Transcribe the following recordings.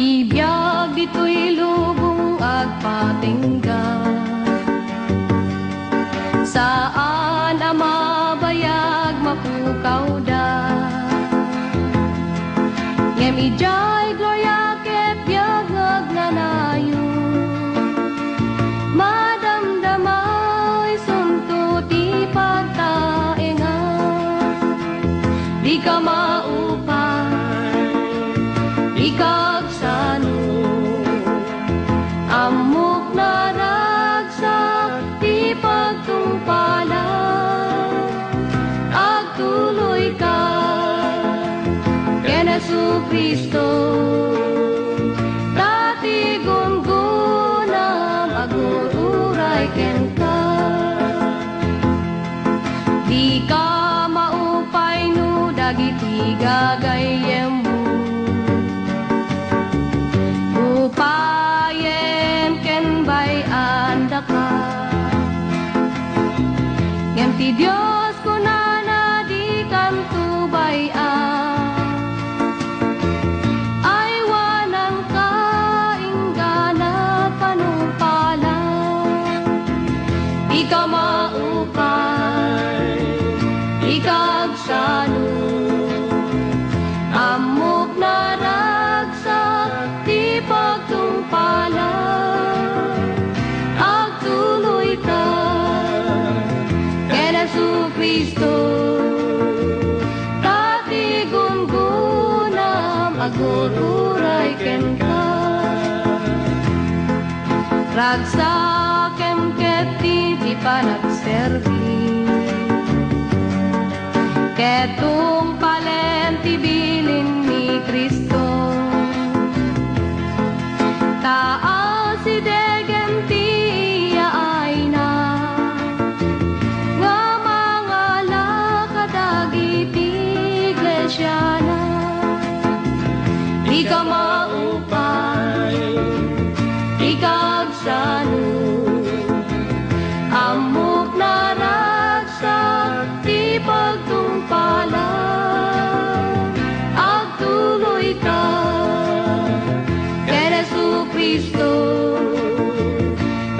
Bibiyag dito'y lubong agpatingga, saan ang mabayag mapukaw da. Ngemijay gloria ket biyag nanayo, madamdamay sunto ti pagtaenga. Di ka maupay, di kagsano, amok na ragsak ti pagtungpalan. Agtuloy ka ken Jesu-Kristo, dati gungunam agururay ken ka. Di ka maupay no dagiti gagayem mo, upayen ken bayan da ka. Ngem ti Dios kunana di kanto bayan, ay wanang kainggana panumpalan. Di ka maupay, di kagsano, amok na ragsak ti pagtungpalan. Agtuloy ka ken Jesu-Kristo, dati gungunam agururay ken ka. Ragsakem ket ti panagserbi, ketong palen ti bilin ni Kristo. Taas si degen ti yaay na, nga mga lakadagiti iglesia na. Di ka maupay, di kagsano, amok na ragsak ti pagtungpalan. Agtuloy ka ken Jesu-Kristo,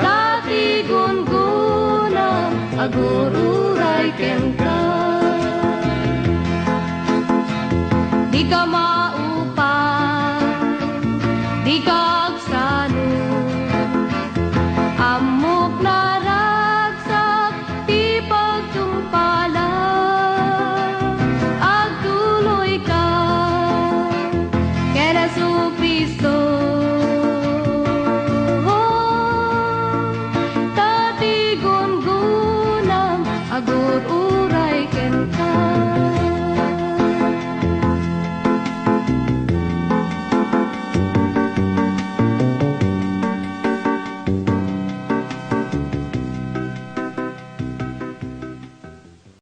dati gungunam agururay ken ka. Di ka maupay, di ka